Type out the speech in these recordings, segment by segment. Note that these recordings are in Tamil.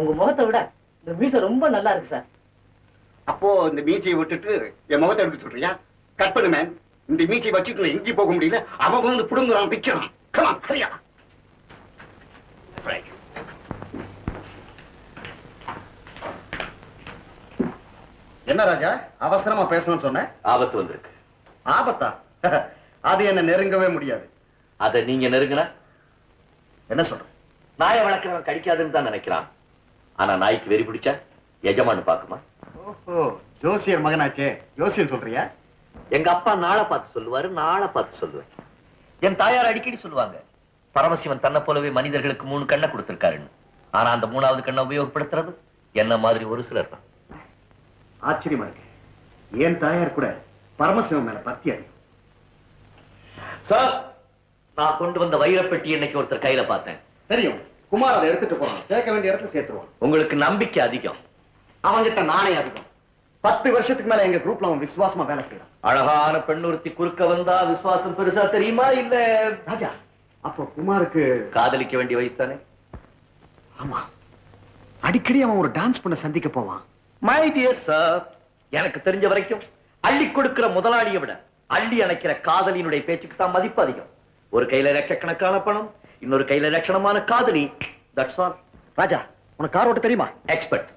உங்க முகத்தை விட இந்த மீசை ரொம்ப நல்லா இருக்கு சார். அப்போ இந்த மீசையை விட்டுட்டு என் முகத்தை எடுக்க சொல்றியா? கட் பண்ணு மேன். இந்த மீசையை வச்சுட்டு எங்கேயும் போக முடியல. அவன் வந்து புடுங்குறான், பிக்கிறான். கமான், ஹரியா. என்ன ராஜா அவசரமா பேசணும்னு சொன்ன? ஆபத்து வந்திருக்கு. ஆபத்தா? அது என்ன நெருங்கவே முடியாது. அத நீங்க நெருங்கின என்ன சொல்ற? நாயை வளர்க்கிறவன் கடிக்காதுன்னு தான் நினைக்கிறான். ஆனா நாய்க்கு வெறி பிடிச்சா எஜமானு பாக்குமா? ஓஹோ, ஜோசியர் மகனாச்சே. ஜோசியம் சொல்றியா? எங்க அப்பா நாளை பார்த்து சொல்லுவாரு, நாளை பார்த்து சொல்லுவேன். என் தாயார் அடிக்கடி சொல்லுவாங்க, பரமசிவன் தன்னை போலவே மனிதர்களுக்கு 3 கண்ணை கொடுத்திருக்காருன்னு. ஆனா அந்த 3வது கண்ணை உபயோகப்படுத்துறது என்ன மாதிரி ஒரு சிலர் தான். ஆச்சரியமா இருக்கு. என் தாயார் கூட பரமசிவம் மேல பக்தி அறியும். சார், நான் கொண்டு வந்த வைரப்பெட்டி இன்னைக்கு ஒருத்தர் கையில பார்த்தேன். தெரியும், குமார் அதை எடுத்துட்டு போறான். சேர்க்க வேண்டிய இடத்துல சேர்த்துருவான். உங்களுக்கு நம்பிக்கை அதிகம். அவங்கிட்ட நானே அதிகம். 10 வருஷத்துக்கு மேல எங்க குரூப்ல அவன் விசுவாசமா வேலை செய்யறான். அழகான பெண்ணுறுத்தி குறுக்க வந்தா விசுவாசம் பெருசா தெரியுமா? இல்ல ராஜா, அப்போ குமாருக்கு காதலிக்க வேண்டிய வயசு தானே? ஆமா, அடிக்கடி அவன் ஒரு டான்ஸ் பண்ண சந்திக்க போவான். மை டியர் சார், எனக்கு தெரிஞ்ச வரைக்கும் அள்ளி கொடுக்கிற முதலாளியை விட அள்ளி அணைக்கிற காதலியினுடைய பேச்சுக்கு தான் மதிப்பு அதிகம். ஒரு கையில லட்சக்கணக்கான பணம், இன்னொரு கையில லட்சணமான காதலி. That's all. ராஜா, உனக்கு கார் ஓட்ட தெரியுமா? எக்ஸ்பர்ட்.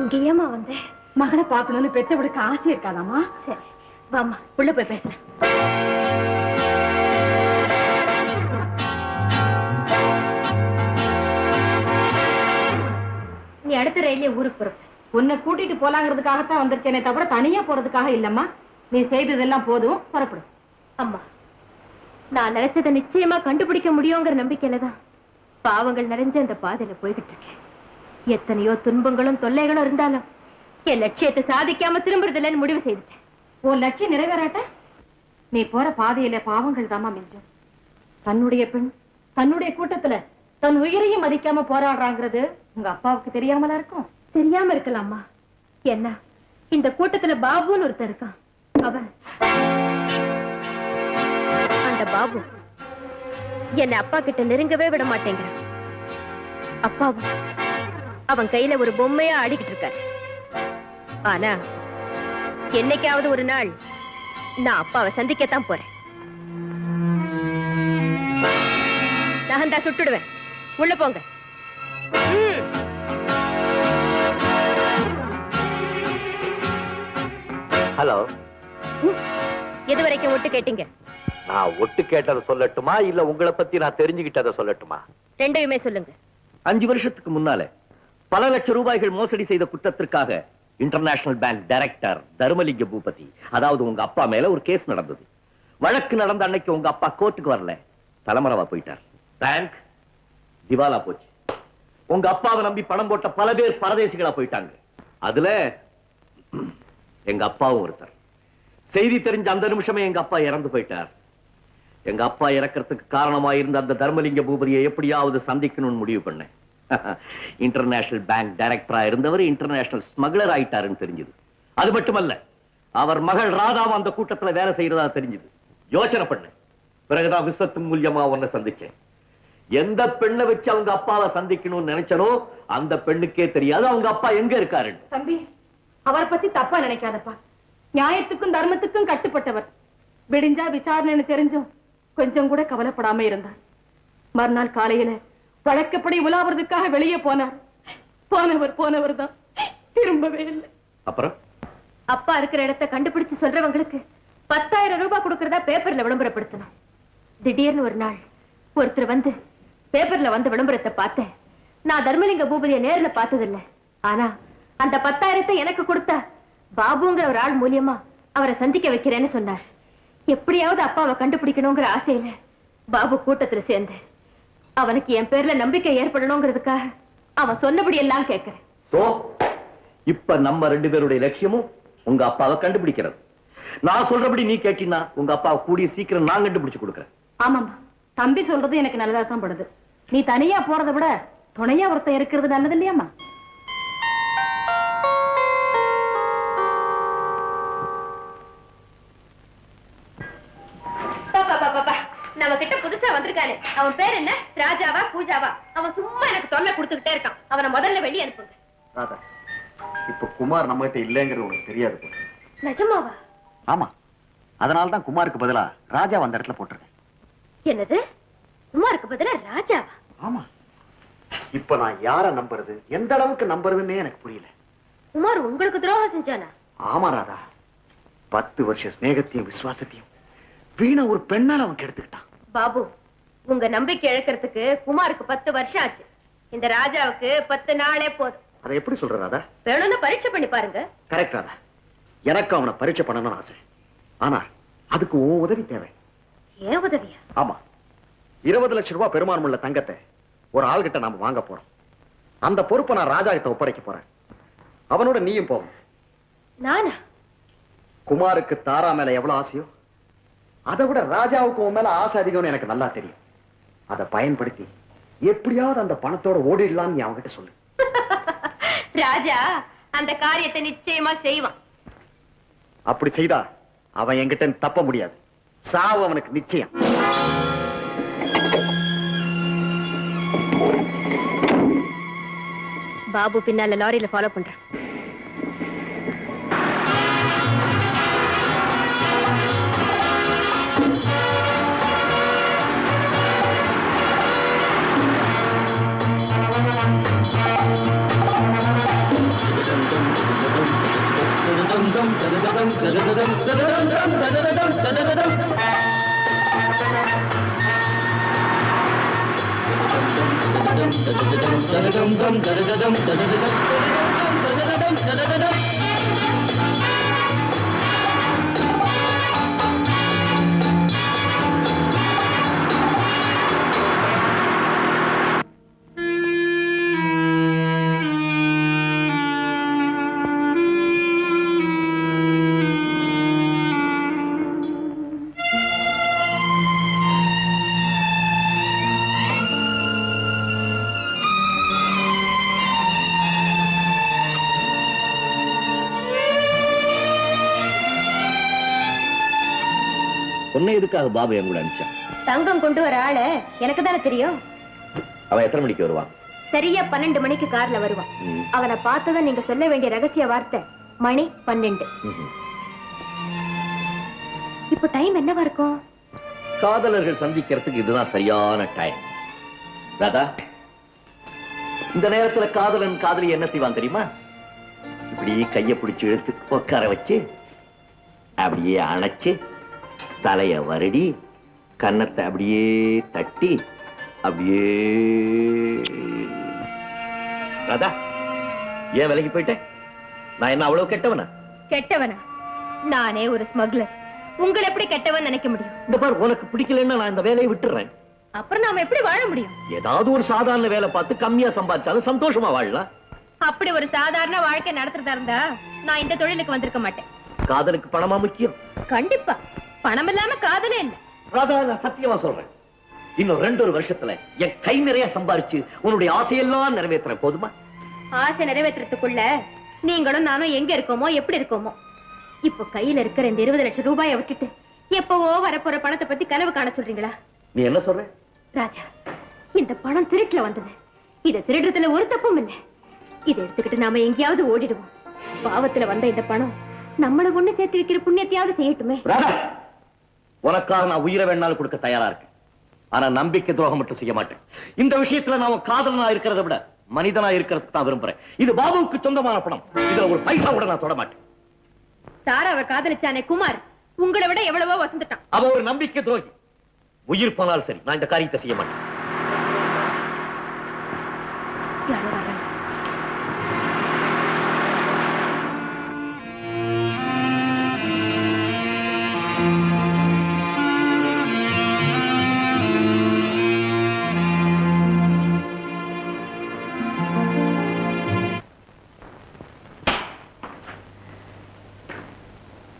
இங்கேயேமா வந்தேன். மகளை பார்க்கணும்னு பெத்தவளுக்கு ஆசை இருக்காதாமா? சரி வாமா, உள்ள போய் பேசுறேன். நீ அடுத்த ரயிலே ஊருக்கு போற. உன்னை கூட்டிட்டு போலாங்கிறதுக்காகத்தான் வந்திருக்கேனே தவிர தனியா போறதுக்காக இல்லம்மா. நீ செய்ததெல்லாம் போதும், புறப்படும். அம்மா, நான் நினைச்சதை நிச்சயமா கண்டுபிடிக்க முடியுங்கிற நம்பிக்கையில தான் பாவங்கள் நிறைஞ்ச அந்த பாதையில போய்கிட்டு இருக்கேன். எத்தனையோ துன்பங்களும் தொல்லைகளும் இருந்தாலும் என் லட்சியத்தை சாதிக்காம திரும்புறதில்லைன்னு முடிவு செய்துட்டேன். உன் லட்சியம் நிறைவேறாட்ட நீ போற பாதையில பாவங்கள் தாமா மிஞ்சும். தன்னுடைய பெண் தன்னுடைய கூட்டத்துல தன் உயிரையும் மதிக்காம போராடுறாங்கிறது உங்க அப்பாவுக்கு தெரியாமலா இருக்கும்? தெரியாம இருக்கலாமா? என்ன, இந்த கூட்டத்துல பாபுன்னு ஒருத்தர் இருக்கான். அவன் அந்த பாபு என்னை அப்பா கிட்ட நெருங்கவே விட மாட்டேங்கிறான். அப்பாவும் அவன் கையில ஒரு பொம்மையா ஆடிக்கிட்டு இருக்காரு. ஆனா என்னைக்காவது ஒரு நாள் நான் அப்பாவை சந்திக்கத்தான் போறேன். நான் தான் சுட்டுடுவேன். உள்ள போங்க. ஹலோ, எது வரைக்கும் ஒட்டு கேட்டீங்க? நான் ஒட்டு கேட்டதை சொல்லட்டுமா, இல்ல உங்களை பத்தி நான் தெரிஞ்சுக்கிட்டதை சொல்லட்டுமா? ரெண்டையுமே சொல்லுங்க. 5 வருஷத்துக்கு முன்னால பல லட்சம் ரூபாய்கள் மோசடி செய்த குற்றத்திற்காக international bank director Dharmalinga Boopathi, அதாவது உங்க அப்பா மேல ஒரு கேஸ் நடந்தது. வழக்கு நடந்த அன்னைக்கு உங்க அப்பா கோர்ட்டுக்கு வரல, தலைமறைவா போயிட்டார். பேங்க் திவாலா போச்சு. உங்க அப்பாவை நம்பி பணம் போட்ட பல பேர் பரதேசிகளா போயிட்டாங்க. அதுல எங்க அப்பாவும் ஒருத்தர். செய்தி தெரிஞ்ச அந்த நிமிஷமே எங்க அப்பா இறந்து போயிட்டார். எங்க அப்பா இறக்கிறதுக்கு காரணமாயிருந்த அந்த தர்மலிங்க பூபதியை எப்படியாவது சந்திக்கணும்னு முடிவு பண்ணேன். இன்டர்நேஷனல் பேங்க் டைரக்டரா இருந்தவர் இன்டர்நேஷனல் ஸ்மக்லர் ஆயிட்டாருன்னு தெரிஞ்சது. அது மட்டுமல்ல, அவர் மகள் ராதாவும் அந்த கூட்டத்துல வேலை செய்யறதா தெரிஞ்சது. யோசனை பண்ணேன். பிறகுதான் விசத்து மூலியமா ஒன்ன சந்திச்சேன். எந்த பெண்ணை வச்சு அவங்க அப்பாவை சந்திக்கணும்னு நினைச்சனோ அந்த பெண்ணுக்கே தெரியாது அவங்க அப்பா எங்க இருக்காரு. தம்பி, அவரை பத்தி தப்பா நினைக்காதப்பா. நியாயத்துக்கும் தர்மத்துக்கும் கட்டுப்பட்டவர். விடிஞ்சா விசாரணைன்னு தெரிஞ்சும் கொஞ்சம் கூட கவலைப்படாம இருந்தார். மறுநாள் காலையில வழக்கப்படி உலாவதுக்காக வெளியே போனார். போனவர் தான் திரும்பவே இல்லை. அப்புறம் அப்பா இருக்கிற இடத்தை கண்டுபிடிச்சு சொல்றவங்களுக்கு 10,000 ரூபாய் கொடுக்கறதா பேப்பர்ல விளம்பரப்படுத்தணும். திடீர்னு ஒரு நாள் ஒருத்தர் வந்து பேப்பர்ல வந்த விளம்பரத்தை பார்த்தேன். நான் தர்மலிங்க பூபதியை நேரில் பார்த்ததில்லை. ஆனா அந்த 10,000 எனக்கு கொடுத்தா பாபுங்கிற ஒரு ஆள் மூலியமா அவரை சந்திக்க வைக்கிறேன்னு சொன்னார். எப்படியாவது அப்பாவை கண்டுபிடிக்கணுங்கிற ஆசையில பாபு கூட்டத்துல சேர்ந்து அவனுக்கு என் பேர்ல நம்பிக்கை ஏற்படணுங்கிறதுக்காக அவன் சொன்னபடி எல்லாம் கேட்கிறேன். சோ இப்ப நம்ம 2 பேருடைய லட்சியமும் உங்க அப்பாவை கண்டுபிடிக்கிறது. நான் சொல்றபடி நீ கேட்டீங்கன்னா உங்க அப்பாவை கூடிய சீக்கிரம் நான் கண்டுபிடிச்சு கொடுக்குறேன். ஆமாமா, தம்பி சொல்றது எனக்கு நல்லதா தான் படுது. நீ தனியா போறதை விட துணையா ஒருத்தன் இருக்கிறது நல்லது இல்லையாமா? நம்ம கிட்ட புதுசா வந்திருக்கானே, அவன் பேர் என்ன? ராஜாவா பூஜாவா? அவன் சும்மா எனக்கு தொல்லை கொடுத்துக்கிட்டே இருக்கான். அவனை முதல்ல வெளியே அனுப்புங்க. ராதா, இப்ப குமார் நம்ம கிட்ட இல்லைங்கிறது உனக்கு தெரியாது போல. நிஜமாவா? ஆமா, அதனாலதான் குமாருக்கு பதிலா ராஜா அந்த இடத்துல போட்டிருக்கேன். என்னது? குமாருக்கு பதிலா ராஜாவா? ஆமா, இப்ப நான் யார நம்புறது, எந்த அளவுக்கு நம்புறதுன்னே எனக்கு புரியல. குமார் உங்களுக்கு துரோகம் செஞ்சானா? ஆமா ராதா, 10 வருஷ ஸ்நேகத்தையும் விசுவாசத்தையும் வீணா ஒரு பெண்ணால அவன் கெடுத்துக்கிட்டான். பாபு, உங்க நம்பிக்கை இழக்கிறதுக்கு குமாருக்கு 10 வருஷம் ஆச்சு. இந்த ராஜாவுக்கு 10 நாளே போதும். அதை எப்படி சொல்ற ராதா? வேணும்னு பரீட்சை பண்ணி பாருங்க. கரெக்ட் ராதா, எனக்கு அவனை பரீட்சை பண்ணணும்னு ஆசை. ஆனா அதுக்கு உன் உதவி தேவை. ஏன் உதவியா? ஆமா, 20 லட்சம் ரூபாய் பெருமானம் உள்ள தங்கத்தை ஒரு ஆள்கிட்ட நாம வாங்க போறோம். அந்த பொறுப்பை நான் ராஜா கிட்ட ஒப்படைக்க போறேன். அவனோட நீயும் போகும். நானா? குமாருக்கு தாரா மேல எவ்வளவு ஆசையோ அதை விட ராஜாவுக்கு உன் மேல ஆசை அதிகம்னு எனக்கு நல்லா தெரியும். அதை பயன்படுத்தி எப்படியாவது அந்த பணத்தோட ஓடிடலாம்னு நீ அவன்கிட்ட சொல்லு. ராஜா அந்த காரியத்தை நிச்சயமா செய்வான். அப்படி செய்தா அவன் என்கிட்ட தப்ப முடியாது. சாவு அவனுக்கு நிச்சயம். பாபு பின்னால லாரியில ஃபாலோ பண்றான். உன்னை எதுக்காக பாபு என் கூட அனுப்பிச்சான்? தங்கம் கொண்டு வர ஆளு எனக்கு தானே தெரியும். அவன் எத்தனை மணிக்கு வருவான்? சரியா 12 மணிக்கு கார்ல வருவான். அவனை பார்த்ததும் நீங்க சொல்ல வேண்டிய ரகசிய வார்த்தை மணி 12. இப்ப டைம் என்னவா இருக்கும்? காதலர்கள் சந்திக்கிறதுக்கு இதுதான் சரியான டைம். ராதா, இந்த நேரத்துல காதலன் காதலி என்ன செய்வான் தெரியுமா? இப்படி கைய பிடிச்சு இழுத்து உட்கார வச்சு அப்படியே அணைச்சு தலைய வருடி கன்னத்தை அப்படியே தட்டி அப்படியே. ராதா, ஏன் விலைக்கு போயிட்டேன்? நான் என்ன அவ்வளவு கெட்டவனா? கெட்டவனா? நானே ஒரு ஸ்மக்லர். உங்களை எப்படி கெட்டவன் நினைக்க முடியும்? இந்த பார், உனக்கு பிடிக்கலன்னா நான் இந்த வேலையை விட்டுறேன். அப்புறம் நாம எப்படி வாழ முடியும்? ஏதாவது ஒரு சாதாரண வேலை பார்த்து கம்மியா சம்பாதிச்சாலும் சந்தோஷமா வாழலாம். அப்படி ஒரு சாதாரண வாழ்க்கை நடத்துறதா இருந்தா நான் இந்த தொழிலுக்கு வந்திருக்க மாட்டேன். காதலுக்கு பணமா முக்கியம்? கண்டிப்பா. பணம் இல்லாம காதலே இல்ல. ராதா, நான் சத்தியமா சொல்றேன், இன்னும் 2 வருஷத்துல என் கை நிறைய சம்பாரிச்சு உன்னுடைய ஆசையெல்லாம் நிறைவேற்றுறேன். போதுமா? ஆசை நிறைவேற்றுறதுக்குள்ள நீங்களும் நானும் எங்க இருக்கோமோ எப்படி இருக்கோமோ. இப்ப கையில இருக்கிற இந்த 20 லட்சம் ரூபாயை விட்டுட்டு எப்பவோ வரப்போற பணத்தை பத்தி கனவு காண சொல்றீங்களா? நீ என்ன சொல்ற? ராஜா, இந்த பணம் திருட்டுல வந்தது. இதை திருடுறதுல ஒரு தப்பும் இல்லை. இதை எடுத்துக்கிட்டு நாம எங்கேயாவது ஓடிடுவோம். பாவத்துல வந்த இந்த பணம் நம்மள ஒண்ணு சேர்த்து வைக்கிற புண்ணியத்தையாவது செய்யட்டுமே. உனக்காக நான் உயிரை வேணாலும் கொடுக்க தயாரா இருக்கேன். ஆனா நம்பிக்கை துரோகம் மட்டும் செய்ய மாட்டேன். இந்த விஷயத்துல நான் காதலனா இருக்கிறத விட மனிதனா இருக்கிறதுக்கு தான் விரும்புறேன். இது பாபுவுக்கு சொந்தமான பணம். இதுல ஒரு பைசா கூட நான் தொட மாட்டேன். தாராவை காதலிச்சானே குமார் உங்களை விட எவ்வளவோ வசந்துட்டான். அவ ஒரு நம்பிக்கை துரோகி. உயிர் போனாலும் சரி, நான் இந்த காரியத்தை செய்ய மாட்டேன். யாரோ வர்றாங்க.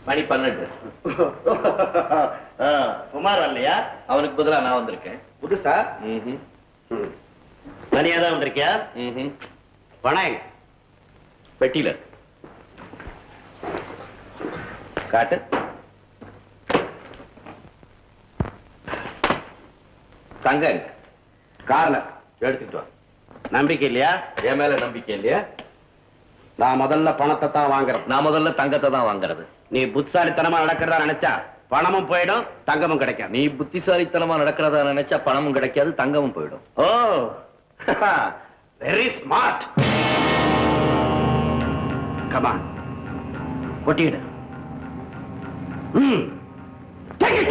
மணி 12. குமார் இல்லையா? அவனுக்கு பதிலா நான் வந்திருக்கேன். புதுசா? தனியா தான் வந்திருக்கியா? பணம் பெட்டியில இருக்கு. காட்டு. தங்க கார்ல எடுத்துட்டு வா. நம்பிக்கை இல்லையா? என் மேல நம்பிக்கை இல்லையா? நான் முதல்ல பணத்தை தான் வாங்குறேன். நான் முதல்ல தங்கத்தை தான் வாங்குறது. நீ புத்திசாலித்தனமா நடக்கிறதா நினைச்சா பணமும் போயிடும், தங்கமும் கிடைக்கும். நீ புத்திசாலித்தனமா நடக்கிறதா நினைச்சா பணமும் கிடைக்காது, தங்கமும் போயிடும். Oh, very smart. கமான், கொட்டிடு. Take it.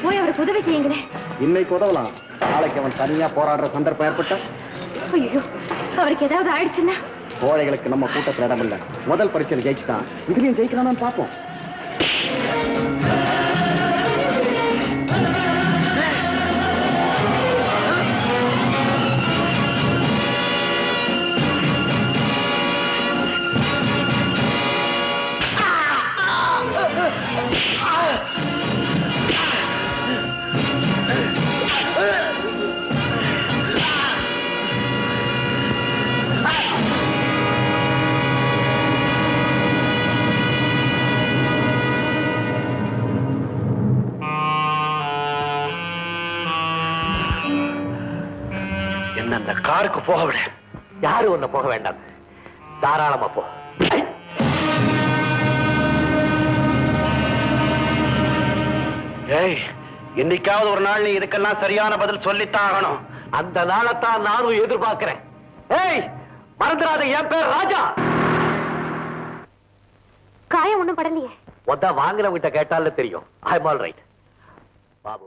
போய் அவருக்கு உதவி செய்யுங்களேன். இன்னைக்கு உதவலாம், நாளைக்கு அவன் தனியா போராடுற சந்தர்ப்பம் ஏற்பட்டா ஐயோ, அவருக்கு ஏதாவது ஆயிடுச்சுன்னா? கோழைகளுக்கு நம்ம கூட்டத்தில் இடம் இல்ல. முதல் பரீட்சையில் ஜெயிச்சுட்டான், இதுலயும் ஜெயிக்கலாம்னு பார்ப்போம். என்ன அந்த காருக்கு போக விட. யாரு ஒன்ன போக வேண்டாம், தாராளமா போ. ஏய், இன்னைக்காவது ஒரு நாள் நீ இதுக்கெல்லாம் சரியான பதில் சொல்லித்தான் ஆகணும். அந்த நாளைத்தான் நானும் எதிர்பார்க்கிறேன். ஏய், மறந்துடாத, என் பேர் ராஜா. காயம் ஒண்ணும் படலையே. வாங்கினவங்கிட்ட கேட்டால தெரியும். I am all right. Babu